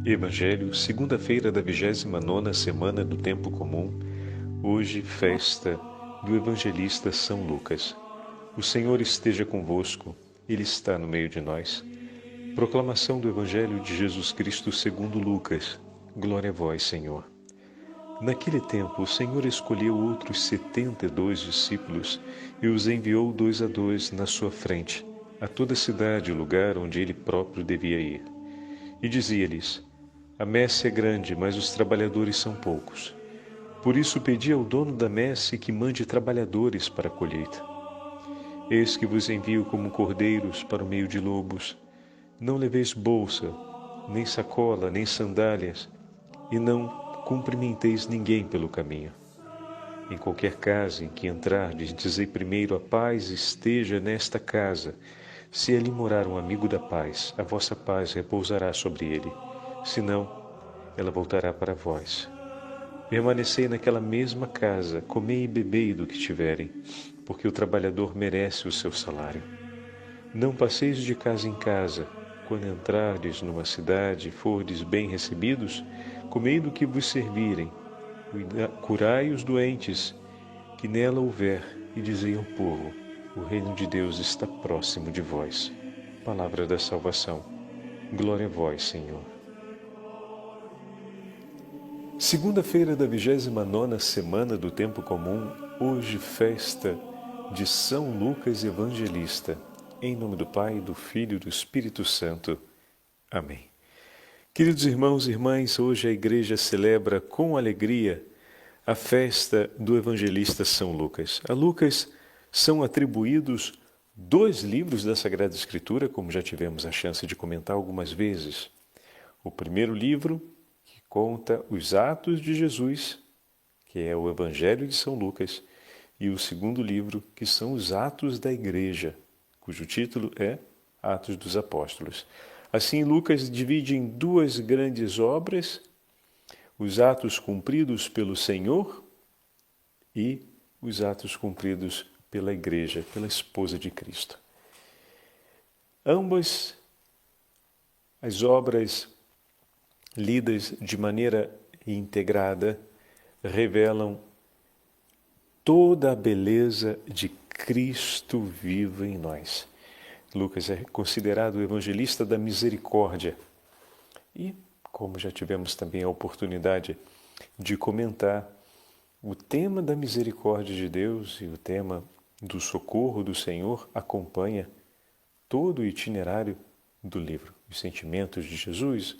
Evangelho, segunda-feira da 29ª semana do Tempo Comum, hoje festa do Evangelista São Lucas. O Senhor esteja convosco, Ele está no meio de nós. Proclamação do Evangelho de Jesus Cristo segundo Lucas. Glória a vós, Senhor. Naquele tempo, o Senhor escolheu outros 72 discípulos e os enviou 2 a 2 na sua frente, a toda cidade e lugar onde ele próprio devia ir. E dizia-lhes: A messe é grande, mas os trabalhadores são poucos. Por isso pedi ao dono da messe que mande trabalhadores para a colheita. Eis que vos envio como cordeiros para o meio de lobos. Não leveis bolsa, nem sacola, nem sandálias, e não cumprimenteis ninguém pelo caminho. Em qualquer casa em que entrardes, dizei primeiro: a paz esteja nesta casa. Se ali morar um amigo da paz, a vossa paz repousará sobre ele. Senão, ela voltará para vós. Permanecei naquela mesma casa, comei e bebei do que tiverem, porque o trabalhador merece o seu salário. Não passeis de casa em casa. Quando entrardes numa cidade e fordes bem recebidos, comei do que vos servirem, curai os doentes que nela houver, e dizei ao povo: o reino de Deus está próximo de vós. Palavra da salvação. Glória a vós, Senhor. Segunda-feira da 29ª semana do Tempo Comum, hoje festa de São Lucas Evangelista. Em nome do Pai, do Filho e do Espírito Santo. Amém. Queridos irmãos e irmãs, hoje a Igreja celebra com alegria a festa do Evangelista São Lucas. A Lucas são atribuídos 2 livros da Sagrada Escritura, como já tivemos a chance de comentar algumas vezes. O primeiro livro, que conta os Atos de Jesus, que é o Evangelho de São Lucas, e o segundo livro, que são os Atos da Igreja, cujo título é Atos dos Apóstolos. Assim, Lucas divide em 2 grandes obras, os atos cumpridos pelo Senhor e os atos cumpridos pela Igreja, pela esposa de Cristo. Ambas as obras, lidas de maneira integrada, revelam toda a beleza de Cristo vivo em nós. Lucas é considerado o evangelista da misericórdia. E, como já tivemos também a oportunidade de comentar, o tema da misericórdia de Deus e o tema do socorro do Senhor acompanha todo o itinerário do livro. Os sentimentos de Jesus,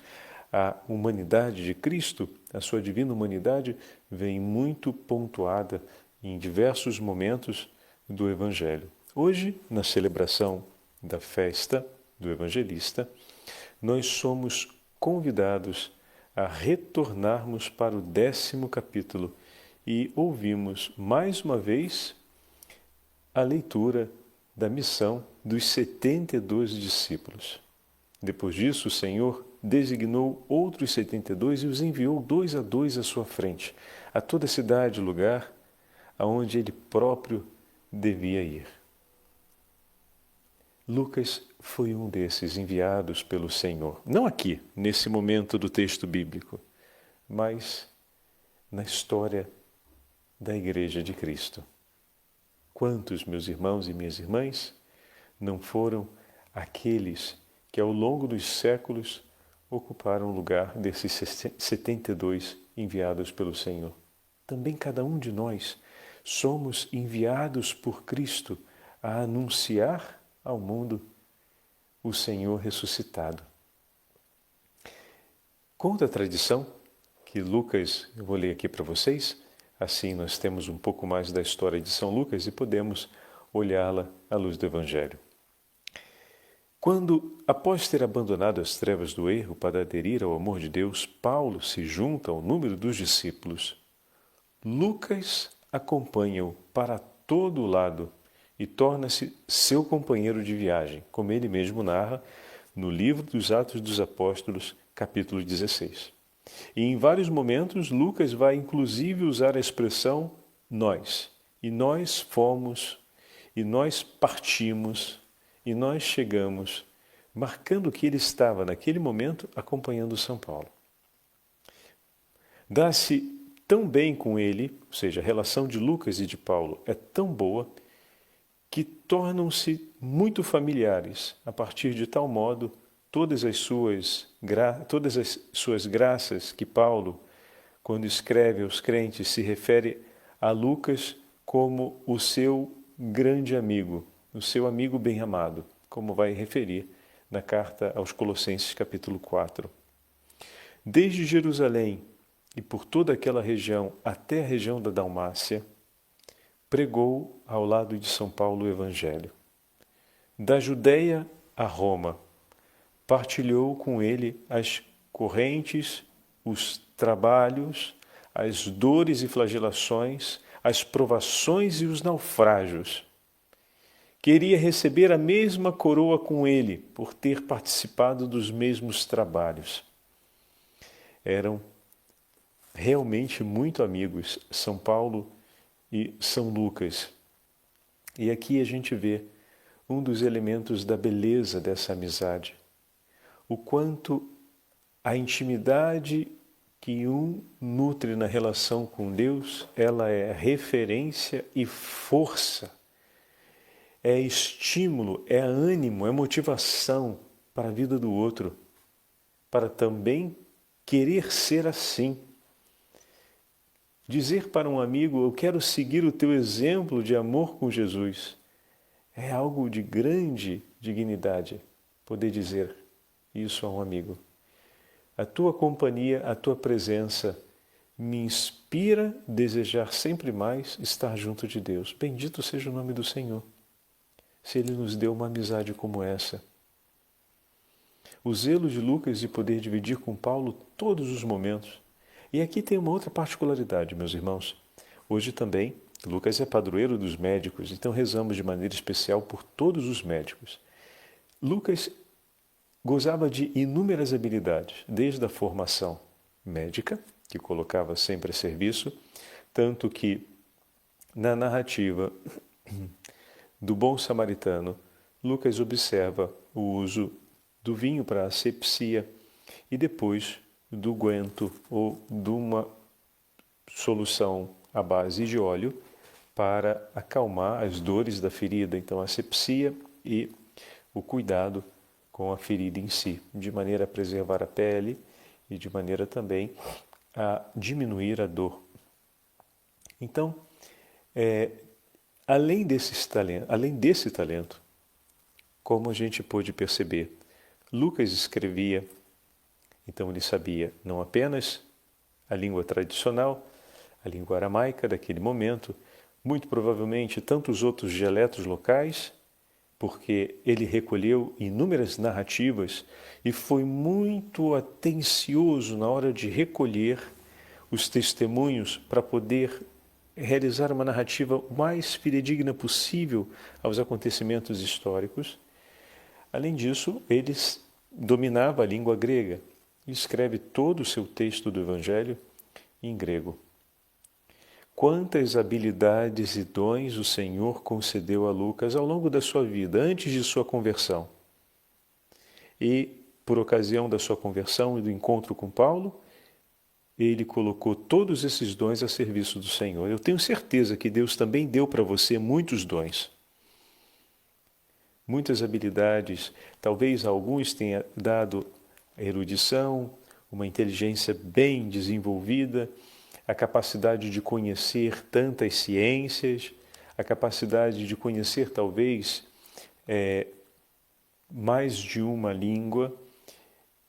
a humanidade de Cristo, a sua divina humanidade, vem muito pontuada em diversos momentos do Evangelho. Hoje, na celebração da festa do Evangelista, nós somos convidados a retornarmos para o 10º capítulo e ouvimos mais uma vez a leitura da missão dos 72 discípulos. Depois disso, o Senhor designou outros 72 e os enviou 2 a 2 à sua frente, a toda cidade e lugar aonde ele próprio devia ir. Lucas foi um desses enviados pelo Senhor, não aqui, nesse momento do texto bíblico, mas na história da Igreja de Cristo. Quantos, meus irmãos e minhas irmãs, não foram aqueles que ao longo dos séculos ocuparam o lugar desses 72 enviados pelo Senhor? Também cada um de nós somos enviados por Cristo a anunciar ao mundo o Senhor ressuscitado. Conta a tradição que Lucas, eu vou ler aqui para vocês, assim nós temos um pouco mais da história de São Lucas e podemos olhá-la à luz do Evangelho. Quando, após ter abandonado as trevas do erro para aderir ao amor de Deus, Paulo se junta ao número dos discípulos, Lucas acompanha-o para todo o lado e torna-se seu companheiro de viagem, como ele mesmo narra no livro dos Atos dos Apóstolos, capítulo 16. E em vários momentos, Lucas vai inclusive usar a expressão nós. E nós fomos, e nós partimos, e nós chegamos marcando que ele estava, naquele momento, acompanhando São Paulo. Dá-se tão bem com ele, ou seja, a relação de Lucas e de Paulo é tão boa, que tornam-se muito familiares, a partir de tal modo, todas as suas graças que Paulo, quando escreve aos crentes, se refere a Lucas como o seu grande amigo, o seu amigo bem-amado, como vai referir na carta aos Colossenses, capítulo 4. Desde Jerusalém e por toda aquela região até a região da Dalmácia, pregou ao lado de São Paulo o Evangelho. Da Judéia a Roma, partilhou com ele as correntes, os trabalhos, as dores e flagelações, as provações e os naufrágios. Queria receber a mesma coroa com ele, por ter participado dos mesmos trabalhos. Eram realmente muito amigos, São Paulo e São Lucas. E aqui a gente vê um dos elementos da beleza dessa amizade. O quanto a intimidade que um nutre na relação com Deus, ela é referência e força, é estímulo, é ânimo, é motivação para a vida do outro, para também querer ser assim. Dizer para um amigo, eu quero seguir o teu exemplo de amor com Jesus, é algo de grande dignidade, poder dizer isso a um amigo. A tua companhia, a tua presença me inspira a desejar sempre mais estar junto de Deus. Bendito seja o nome do Senhor, se Ele nos deu uma amizade como essa. O zelo de Lucas de poder dividir com Paulo todos os momentos. E aqui tem uma outra particularidade, meus irmãos. Hoje também, Lucas é padroeiro dos médicos, então rezamos de maneira especial por todos os médicos. Lucas gozava de inúmeras habilidades, desde a formação médica, que colocava sempre a serviço, tanto que na narrativa do bom samaritano, Lucas observa o uso do vinho para a asepsia e depois do guento ou de uma solução à base de óleo para acalmar as dores da ferida. Então, a asepsia e o cuidado com a ferida em si, de maneira a preservar a pele e de maneira também a diminuir a dor. Então, além desse talento, como a gente pôde perceber, Lucas escrevia, então ele sabia não apenas a língua tradicional, a língua aramaica daquele momento, muito provavelmente tantos outros dialetos locais, porque ele recolheu inúmeras narrativas e foi muito atencioso na hora de recolher os testemunhos para poder realizar uma narrativa mais fidedigna possível aos acontecimentos históricos. Além disso, ele dominava a língua grega e escreve todo o seu texto do Evangelho em grego. Quantas habilidades e dons o Senhor concedeu a Lucas ao longo da sua vida, antes de sua conversão. E, por ocasião da sua conversão e do encontro com Paulo, ele colocou todos esses dons a serviço do Senhor. Eu tenho certeza que Deus também deu para você muitos dons. Muitas habilidades, talvez alguns tenha dado erudição, uma inteligência bem desenvolvida, a capacidade de conhecer tantas ciências, a capacidade de conhecer talvez mais de uma língua,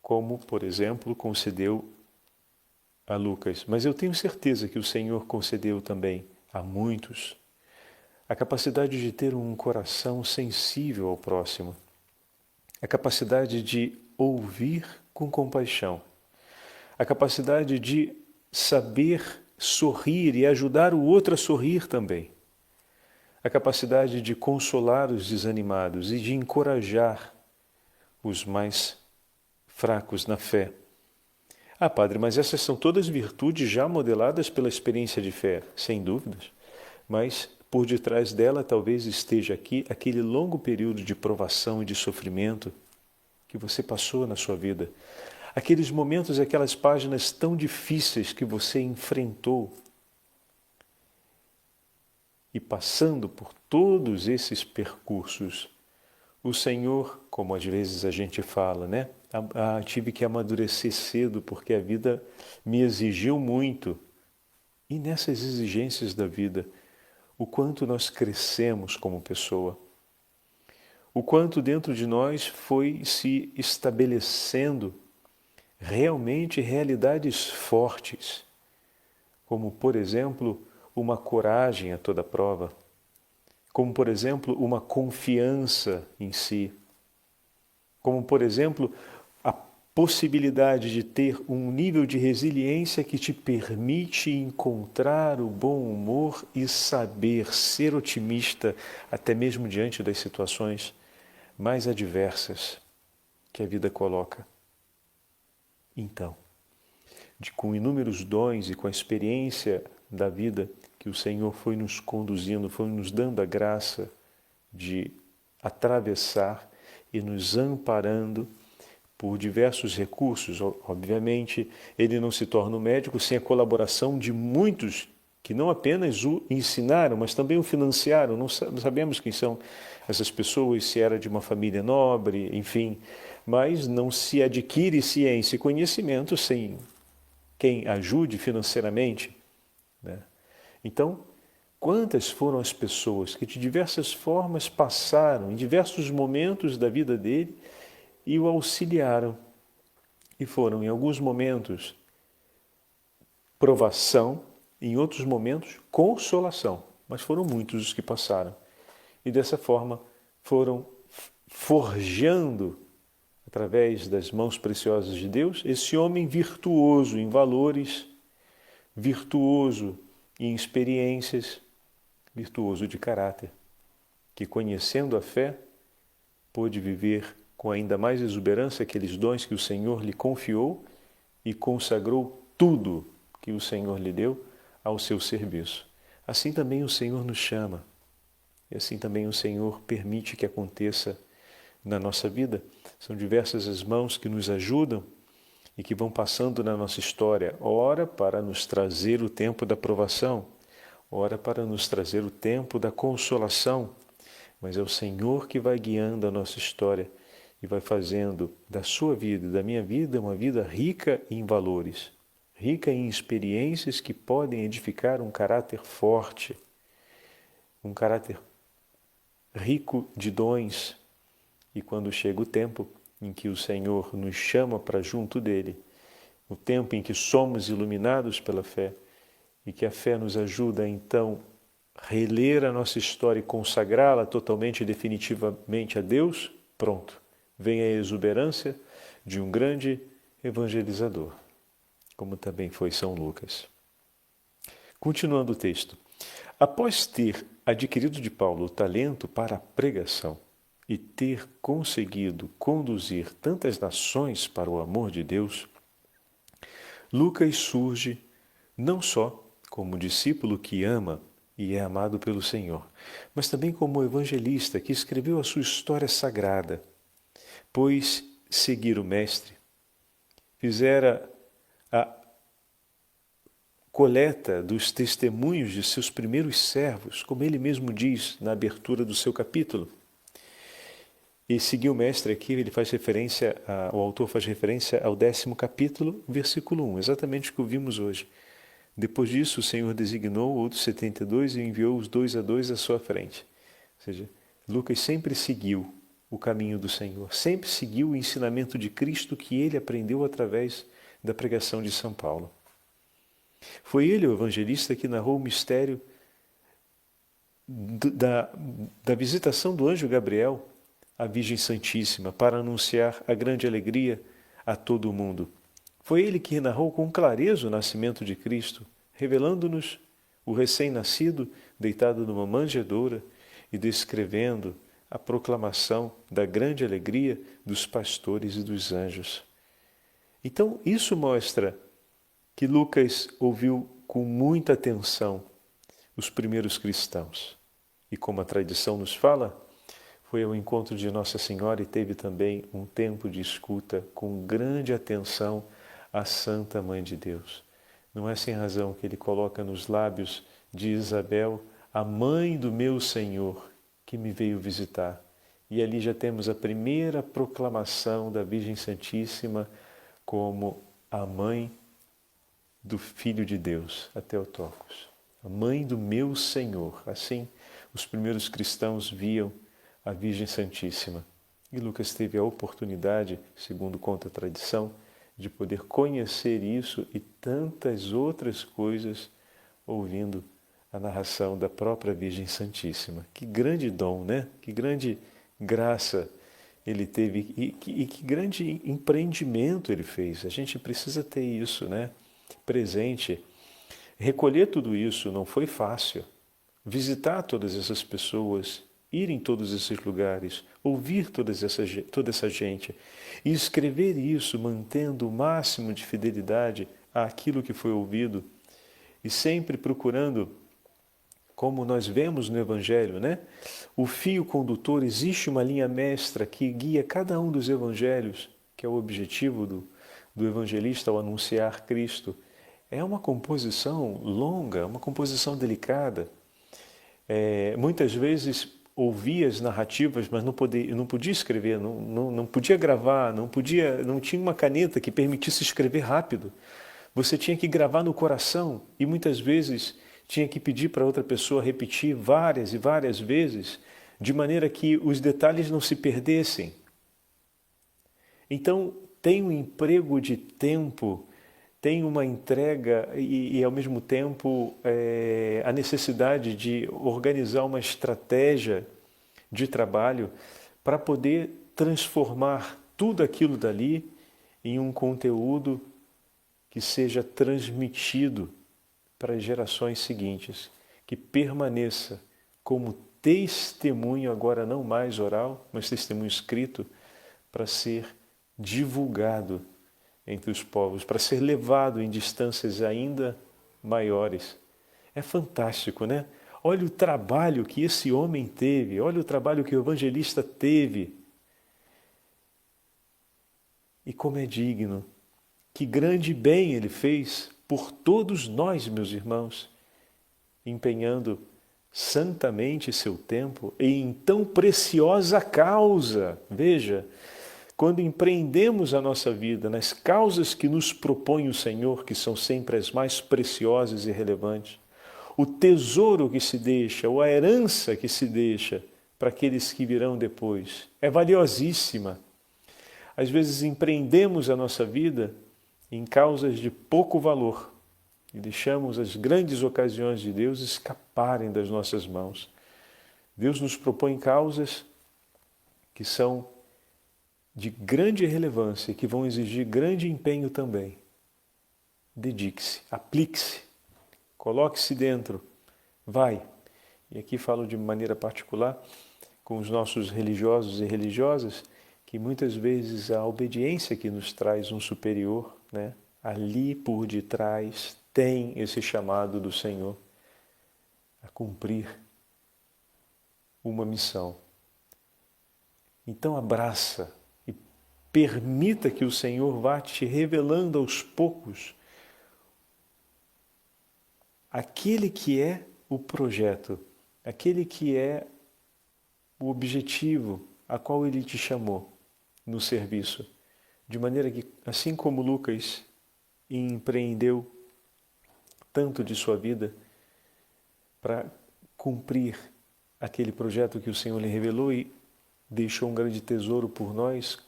como, por exemplo, concedeu a Lucas. Mas eu tenho certeza que o Senhor concedeu também a muitos a capacidade de ter um coração sensível ao próximo, a capacidade de ouvir com compaixão, a capacidade de saber sorrir e ajudar o outro a sorrir também, a capacidade de consolar os desanimados e de encorajar os mais fracos na fé. Ah, padre, mas essas são todas virtudes já modeladas pela experiência de fé, sem dúvidas, mas por detrás dela talvez esteja aqui aquele longo período de provação e de sofrimento que você passou na sua vida, aqueles momentos e aquelas páginas tão difíceis que você enfrentou. E passando por todos esses percursos, o Senhor, como às vezes a gente fala, né? Tive que amadurecer cedo porque a vida me exigiu muito. E nessas exigências da vida, o quanto nós crescemos como pessoa, o quanto dentro de nós foi se estabelecendo realmente realidades fortes, como, por exemplo, uma coragem a toda prova, como, por exemplo, uma confiança em si, como, por exemplo, a possibilidade de ter um nível de resiliência que te permite encontrar o bom humor e saber ser otimista até mesmo diante das situações mais adversas que a vida coloca. Então, com inúmeros dons e com a experiência da vida que o Senhor foi nos conduzindo, foi nos dando a graça de atravessar e nos amparando por diversos recursos. Obviamente, ele não se torna um médico sem a colaboração de muitos que não apenas o ensinaram, mas também o financiaram. Não sabemos quem são essas pessoas, se era de uma família nobre, enfim. Mas não se adquire ciência e conhecimento sem quem ajude financeiramente, né? Então, quantas foram as pessoas que de diversas formas passaram em diversos momentos da vida dele e o auxiliaram. E foram, em alguns momentos, provação, em outros momentos, consolação. Mas foram muitos os que passaram. E dessa forma foram forjando, através das mãos preciosas de Deus, esse homem virtuoso em valores, virtuoso em experiências, virtuoso de caráter, que, conhecendo a fé, pôde viver com ainda mais exuberância aqueles dons que o Senhor lhe confiou e consagrou tudo que o Senhor lhe deu ao seu serviço. Assim também o Senhor nos chama, e assim também o Senhor permite que aconteça na nossa vida. São diversas as mãos que nos ajudam e que vão passando na nossa história, ora para nos trazer o tempo da provação, ora para nos trazer o tempo da consolação, mas é o Senhor que vai guiando a nossa história e vai fazendo da sua vida e da minha vida uma vida rica em valores, rica em experiências que podem edificar um caráter forte, um caráter rico de dons. E quando chega o tempo em que o Senhor nos chama para junto dele, o tempo em que somos iluminados pela fé e que a fé nos ajuda a então reler a nossa história e consagrá-la totalmente e definitivamente a Deus, pronto, vem a exuberância de um grande evangelizador, como também foi São Lucas. Continuando o texto. Após ter adquirido de Paulo o talento para a pregação e ter conseguido conduzir tantas nações para o amor de Deus, Lucas surge não só como discípulo que ama e é amado pelo Senhor, mas também como evangelista que escreveu a sua história sagrada, pois seguir o Mestre fizera a coleta dos testemunhos de seus primeiros servos, como ele mesmo diz na abertura do seu capítulo. E seguir o Mestre aqui, ele faz referência, o autor faz referência ao 10º capítulo, versículo 1, exatamente o que ouvimos hoje. Depois disso, o Senhor designou outros 72 e enviou-os 2 a 2 à sua frente. Ou seja, Lucas sempre seguiu o caminho do Senhor, sempre seguiu o ensinamento de Cristo que ele aprendeu através da pregação de São Paulo. Foi ele, o evangelista, que narrou o mistério da visitação do anjo Gabriel à Virgem Santíssima para anunciar a grande alegria a todo o mundo. Foi ele que narrou com clareza o nascimento de Cristo, revelando-nos o recém-nascido deitado numa manjedoura e descrevendo a proclamação da grande alegria dos pastores e dos anjos. Então, isso mostra que Lucas ouviu com muita atenção os primeiros cristãos. E como a tradição nos fala, foi ao encontro de Nossa Senhora e teve também um tempo de escuta com grande atenção à Santa Mãe de Deus. Não é sem razão que ele coloca nos lábios de Isabel a mãe do meu Senhor que me veio visitar. E ali já temos a primeira proclamação da Virgem Santíssima como a mãe do Filho de Deus, a Theotokos. A mãe do meu Senhor. Assim, os primeiros cristãos viam a Virgem Santíssima. E Lucas teve a oportunidade, segundo conta a tradição, de poder conhecer isso e tantas outras coisas ouvindo a narração da própria Virgem Santíssima. Que grande dom, né? Que grande graça ele teve e que grande empreendimento ele fez. A gente precisa ter isso, né? Presente. Recolher tudo isso não foi fácil. Visitar todas essas pessoas, ir em todos esses lugares, ouvir toda essa gente e escrever isso mantendo o máximo de fidelidade àquilo que foi ouvido e sempre procurando, como nós vemos no Evangelho, né? O fio condutor, existe uma linha mestra que guia cada um dos evangelhos, que é o objetivo do evangelista ao anunciar Cristo. É uma composição longa, uma composição delicada. Muitas vezes ouvia as narrativas, mas não podia escrever, não podia gravar, não tinha uma caneta que permitisse escrever rápido. Você tinha que gravar no coração e muitas vezes tinha que pedir para outra pessoa repetir várias e várias vezes, de maneira que os detalhes não se perdessem. Então, tem um emprego de tempo, tem uma entrega e ao mesmo tempo, a necessidade de organizar uma estratégia de trabalho para poder transformar tudo aquilo dali em um conteúdo que seja transmitido para as gerações seguintes, que permaneça como testemunho, agora não mais oral, mas testemunho escrito, para ser divulgado entre os povos, para ser levado em distâncias ainda maiores. É fantástico, né? Olha o trabalho que esse homem teve, olha o trabalho que o evangelista teve. E como é digno, que grande bem ele fez por todos nós, meus irmãos, empenhando santamente seu tempo e em tão preciosa causa. Veja, quando empreendemos a nossa vida nas causas que nos propõe o Senhor, que são sempre as mais preciosas e relevantes, o tesouro que se deixa, ou a herança que se deixa para aqueles que virão depois, é valiosíssima. Às vezes empreendemos a nossa vida em causas de pouco valor e deixamos as grandes ocasiões de Deus escaparem das nossas mãos. Deus nos propõe causas que são de grande relevância e que vão exigir grande empenho também. Dedique-se, aplique-se, coloque-se dentro, vai. E aqui falo de maneira particular com os nossos religiosos e religiosas, que muitas vezes a obediência que nos traz um superior, né, ali por detrás tem esse chamado do Senhor a cumprir uma missão. Então abraça e permita que o Senhor vá te revelando aos poucos aquele que é o projeto, aquele que é o objetivo a qual Ele te chamou no serviço. De maneira que, assim como Lucas empreendeu tanto de sua vida para cumprir aquele projeto que o Senhor lhe revelou e deixou um grande tesouro por nós,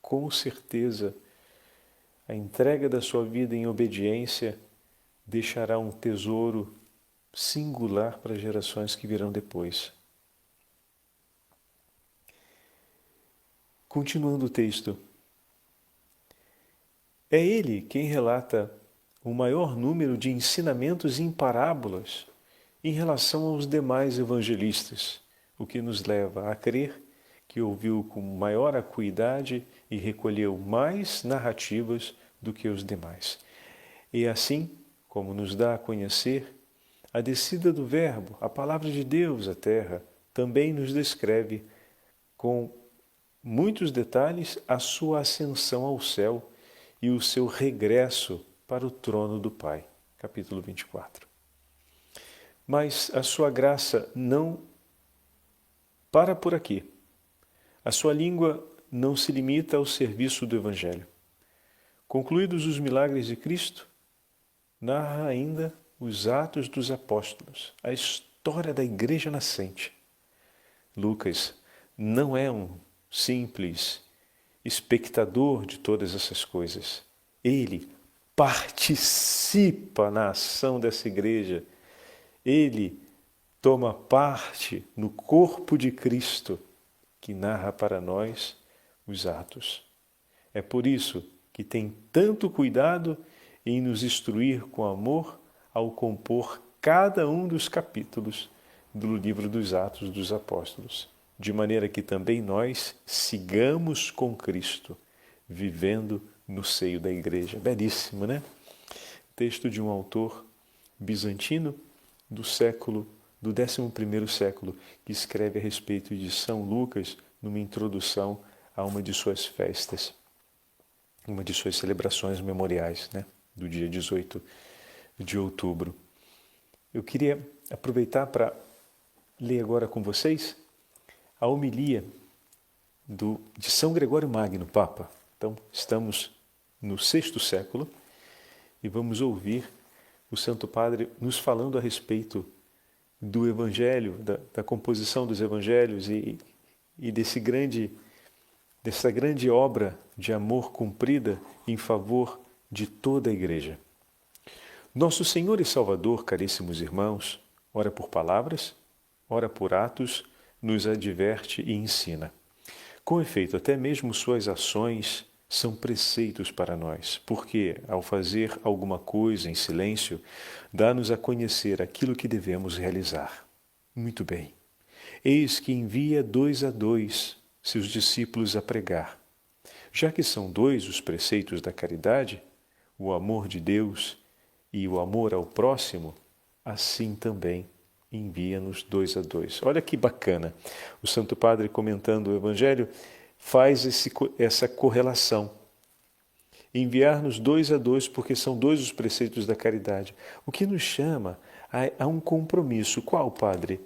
com certeza a entrega da sua vida em obediência deixará um tesouro singular para as gerações que virão depois. Continuando o texto, é ele quem relata o maior número de ensinamentos em parábolas em relação aos demais evangelistas, o que nos leva a crer que ouviu com maior acuidade e recolheu mais narrativas do que os demais. E assim, como nos dá a conhecer, a descida do Verbo, a palavra de Deus à terra, também nos descreve com muitos detalhes, a sua ascensão ao céu e o seu regresso para o trono do Pai. Capítulo 24. Mas a sua graça não para por aqui. A sua língua não se limita ao serviço do Evangelho. Concluídos os milagres de Cristo, narra ainda os Atos dos Apóstolos, a história da Igreja nascente. Lucas não é um simples espectador de todas essas coisas. Ele participa na ação dessa igreja. Ele toma parte no corpo de Cristo, que narra para nós os Atos. É por isso que tem tanto cuidado em nos instruir com amor ao compor cada um dos capítulos do livro dos Atos dos Apóstolos, de maneira que também nós sigamos com Cristo, vivendo no seio da igreja. Belíssimo, né? Texto de um autor bizantino do 11º século, que escreve a respeito de São Lucas numa introdução a uma de suas festas, uma de suas celebrações memoriais, né? Do dia 18 de outubro. Eu queria aproveitar para ler agora com vocês a homilia de São Gregório Magno, Papa. Então, estamos no 6º século e vamos ouvir o Santo Padre nos falando a respeito do Evangelho, da composição dos Evangelhos e dessa grande obra de amor cumprida em favor de toda a Igreja. Nosso Senhor e Salvador, caríssimos irmãos, ora por palavras, ora por atos, nos adverte e ensina. Com efeito, até mesmo suas ações são preceitos para nós, porque, ao fazer alguma coisa em silêncio, dá-nos a conhecer aquilo que devemos realizar. Muito bem. Eis que envia 2 a 2 seus discípulos a pregar. Já que são 2 os preceitos da caridade, o amor de Deus e o amor ao próximo, assim também envia-nos 2 a 2. Olha que bacana. O Santo Padre, comentando o Evangelho, faz essa correlação. Enviar-nos 2 a 2, porque são 2 os preceitos da caridade. O que nos chama a um compromisso. Qual, Padre?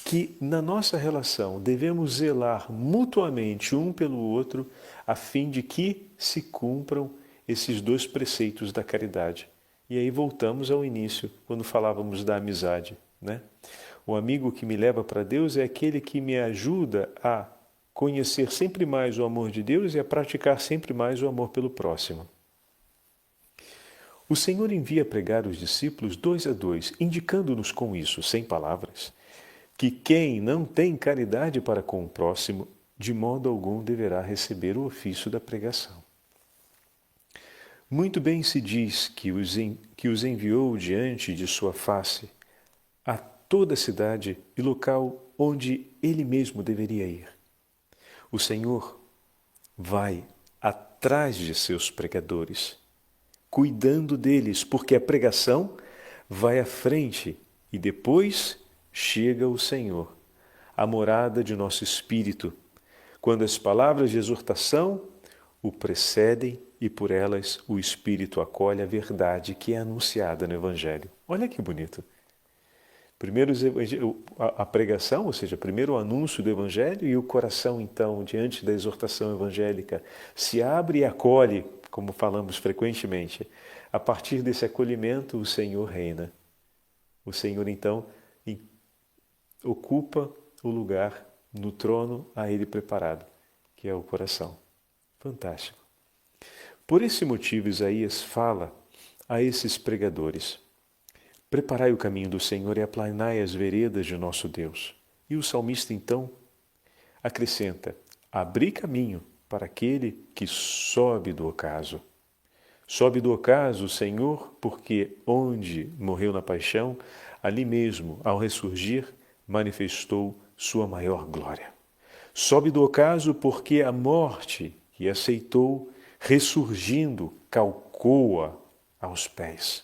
Que na nossa relação devemos zelar mutuamente um pelo outro, a fim de que se cumpram esses 2 preceitos da caridade. E aí voltamos ao início, quando falávamos da amizade, né? O amigo que me leva para Deus é aquele que me ajuda a conhecer sempre mais o amor de Deus e a praticar sempre mais o amor pelo próximo. O Senhor envia pregar os discípulos 2 a 2, indicando-nos com isso, sem palavras, que quem não tem caridade para com o próximo, de modo algum deverá receber o ofício da pregação. Muito bem se diz que os enviou diante de sua face a toda a cidade e local onde ele mesmo deveria ir. O Senhor vai atrás de seus pregadores, cuidando deles, porque a pregação vai à frente e depois chega o Senhor, a morada de nosso espírito, quando as palavras de exortação o precedem e por elas o Espírito acolhe a verdade que é anunciada no Evangelho. Olha que bonito. Primeiro a pregação, ou seja, primeiro o anúncio do Evangelho, e o coração, então, diante da exortação evangélica, se abre e acolhe, como falamos frequentemente. A partir desse acolhimento, o Senhor reina. O Senhor, então, ocupa o lugar no trono a Ele preparado, que é o coração. Fantástico. Por esse motivo, Isaías fala a esses pregadores: preparai o caminho do Senhor e aplanai as veredas de nosso Deus. E o salmista, então, acrescenta: abri caminho para aquele que sobe do ocaso. Sobe do ocaso o Senhor, porque onde morreu na paixão, ali mesmo, ao ressurgir, manifestou sua maior glória. Sobe do ocaso porque a morte que aceitou, ressurgindo, calcou-a aos pés.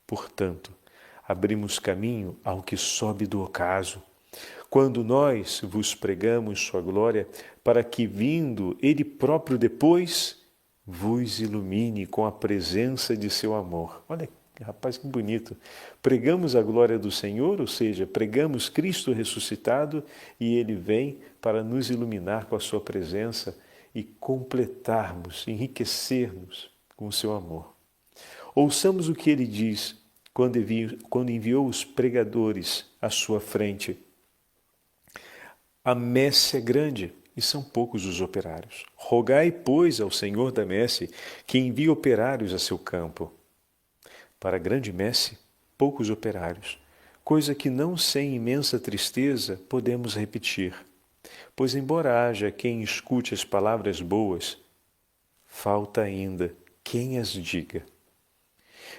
Portanto, abrimos caminho ao que sobe do ocaso, quando nós vos pregamos sua glória, para que, vindo Ele próprio depois, vos ilumine com a presença de seu amor. Olha, rapaz, que bonito. Pregamos a glória do Senhor, ou seja, pregamos Cristo ressuscitado e Ele vem para nos iluminar com a sua presença e completarmos, enriquecermos com o seu amor. Ouçamos o que Ele diz quando enviou os pregadores à sua frente. A messe é grande e são poucos os operários. Rogai, pois, ao Senhor da messe que envie operários a seu campo. Para a grande messe, poucos operários, coisa que não sem imensa tristeza podemos repetir. Pois embora haja quem escute as palavras boas, falta ainda quem as diga.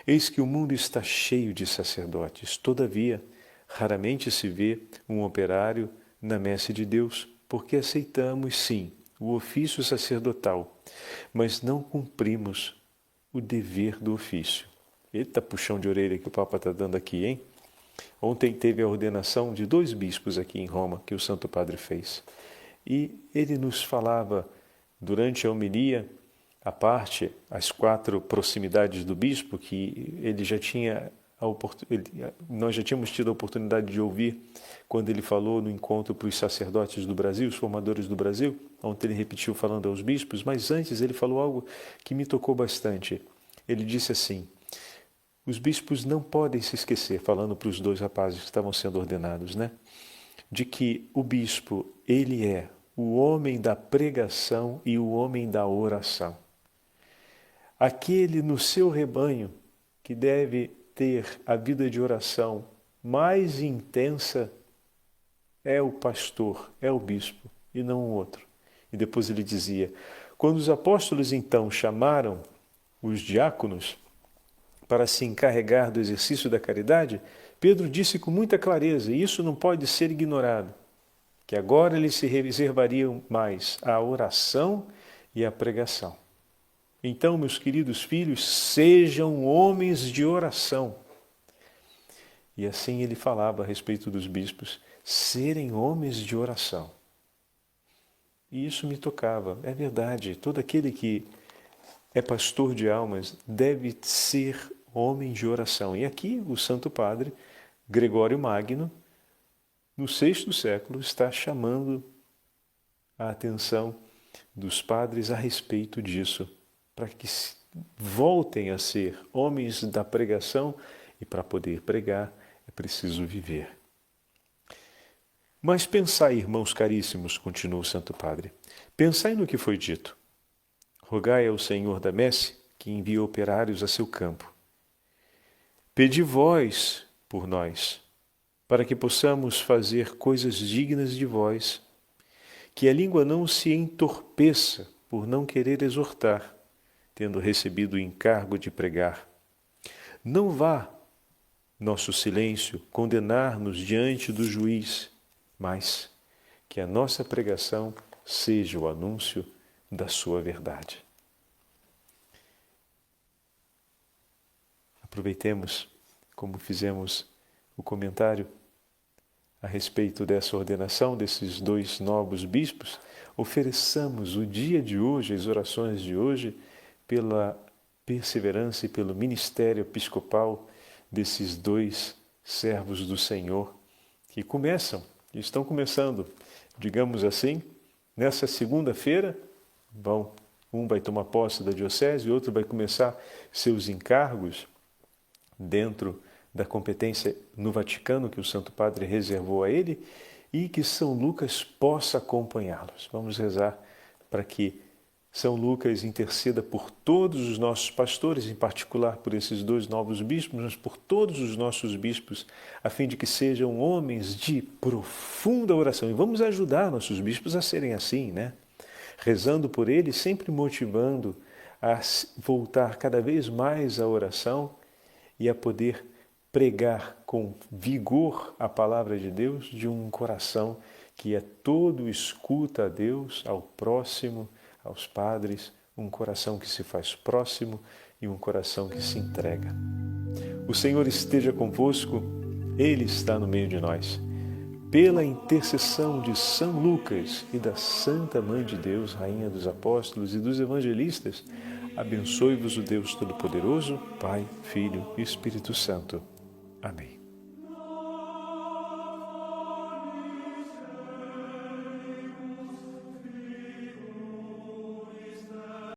Eis que o mundo está cheio de sacerdotes, todavia, raramente se vê um operário na messe de Deus, porque aceitamos, sim, o ofício sacerdotal, mas não cumprimos o dever do ofício. Eita puxão de orelha que o Papa está dando aqui, hein? Ontem teve a ordenação de 2 bispos aqui em Roma, que o Santo Padre fez. E ele nos falava, durante a homilia, a parte, as 4 proximidades do bispo, que ele já tinha nós já tínhamos tido a oportunidade de ouvir quando ele falou no encontro para os sacerdotes do Brasil, os formadores do Brasil, onde ele repetiu falando aos bispos, mas antes ele falou algo que me tocou bastante. Ele disse assim: os bispos não podem se esquecer, falando para os 2 rapazes que estavam sendo ordenados, né? De que o bispo, ele é o homem da pregação e o homem da oração. Aquele no seu rebanho que deve ter a vida de oração mais intensa é o pastor, é o bispo, e não o outro. E depois ele dizia, quando os apóstolos então chamaram os diáconos para se encarregar do exercício da caridade, Pedro disse com muita clareza, e isso não pode ser ignorado, que agora eles se reservariam mais à oração e à pregação. Então, meus queridos filhos, sejam homens de oração. E assim ele falava a respeito dos bispos, serem homens de oração. E isso me tocava. É verdade, todo aquele que é pastor de almas deve ser homem de oração. E aqui o Santo Padre Gregório Magno, no 6º século, está chamando a atenção dos padres a respeito disso, para que voltem a ser homens da pregação, e para poder pregar é preciso viver. Mas pensai, irmãos caríssimos, continuou o Santo Padre, pensai no que foi dito. Rogai ao Senhor da messe que envie operários a seu campo. Pedi vós por nós, para que possamos fazer coisas dignas de vós, que a língua não se entorpeça por não querer exortar, tendo recebido o encargo de pregar. Não vá nosso silêncio condenar-nos diante do juiz, mas que a nossa pregação seja o anúncio da sua verdade. Aproveitemos, como fizemos o comentário a respeito dessa ordenação desses 2 novos bispos, ofereçamos o dia de hoje, as orações de hoje, pela perseverança e pelo ministério episcopal desses 2 servos do Senhor que estão começando, digamos assim, nessa segunda-feira, um vai tomar posse da diocese e outro vai começar seus encargos dentro da competência no Vaticano que o Santo Padre reservou a ele e que São Lucas possa acompanhá-los. Vamos rezar para que São Lucas interceda por todos os nossos pastores, em particular por esses 2 novos bispos, mas por todos os nossos bispos, a fim de que sejam homens de profunda oração. E vamos ajudar nossos bispos a serem assim, né? Rezando por eles, sempre motivando a voltar cada vez mais à oração e a poder pregar com vigor a palavra de Deus de um coração que é todo escuta a Deus, ao próximo, aos padres, um coração que se faz próximo e um coração que se entrega. O Senhor esteja convosco, Ele está no meio de nós. pela intercessão de São Lucas e da Santa Mãe de Deus, Rainha dos Apóstolos e dos Evangelistas, abençoe-vos o Deus Todo-Poderoso, Pai, Filho e Espírito Santo. Amém.